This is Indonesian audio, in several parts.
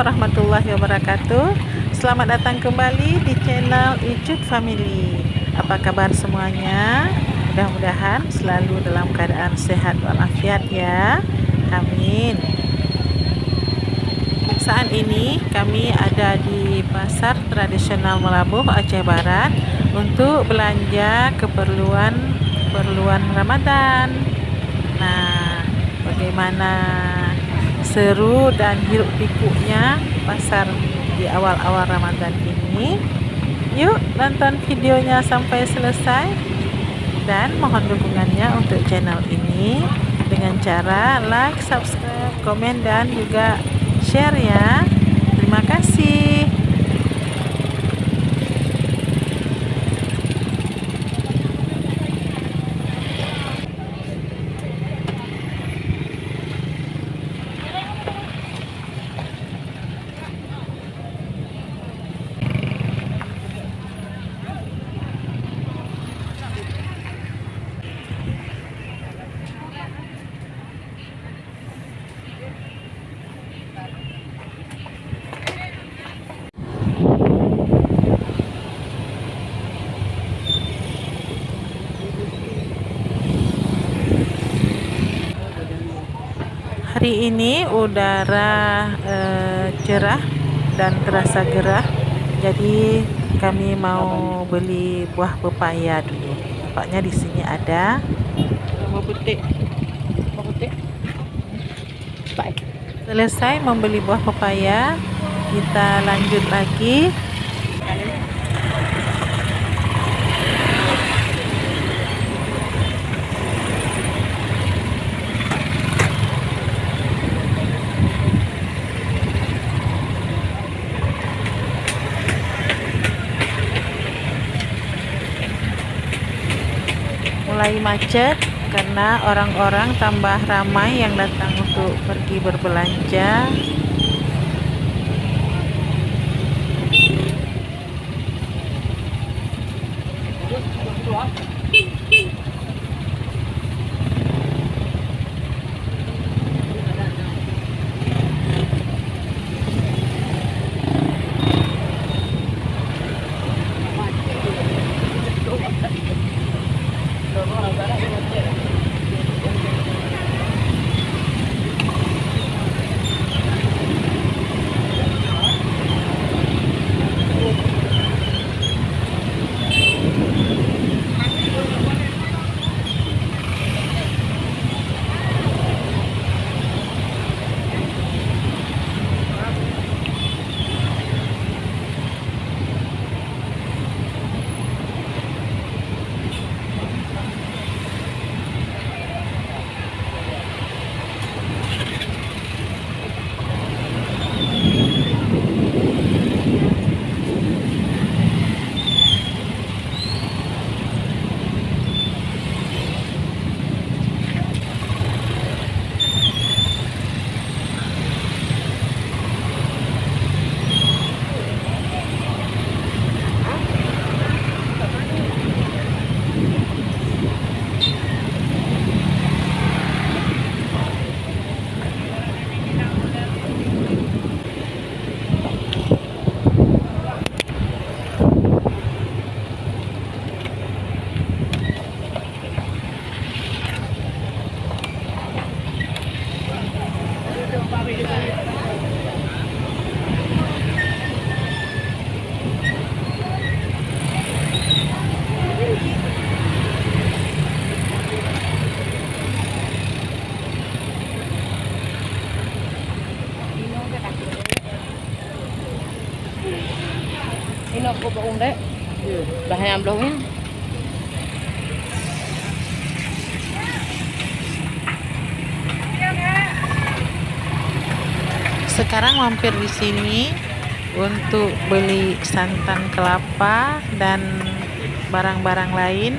warahmatullahi wabarakatuh. Selamat datang kembali di channel Icut Family. Apa kabar semuanya? Mudah-mudahan selalu dalam keadaan sehat walafiat ya. Amin. Saat ini kami ada di Pasar Tradisional Melabuh, Aceh Barat untuk belanja keperluan Ramadan. Nah, bagaimana seru dan hiruk pikuknya pasar di awal-awal Ramadan ini? Yuk nonton videonya sampai selesai dan mohon dukungannya untuk channel ini dengan cara like, subscribe, komen dan juga share ya. Terima kasih. Hari ini udara cerah dan terasa gerah, jadi kami mau beli buah pepaya dulu. Nampaknya di sini ada buah putih. Selesai membeli buah pepaya, kita lanjut lagi. Mulai macet karena orang-orang tambah ramai yang datang untuk pergi berbelanja. Ini aku bawa dek, bahan amblongnya. Sekarang mampir di sini untuk beli santan kelapa dan barang-barang lain.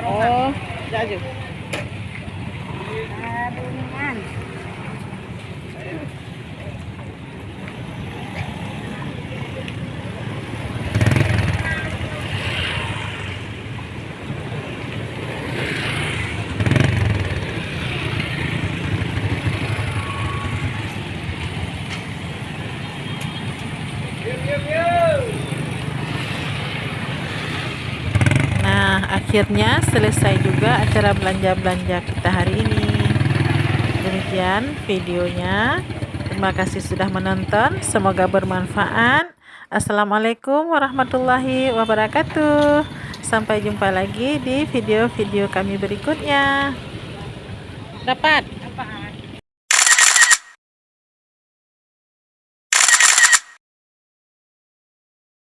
Oh, dah je. Nah, akhirnya selesai juga acara belanja-belanja kita hari ini. Demikian videonya. Terima kasih sudah menonton. Semoga bermanfaat. Assalamualaikum warahmatullahi wabarakatuh. Sampai jumpa lagi di video-video kami berikutnya. Dapat.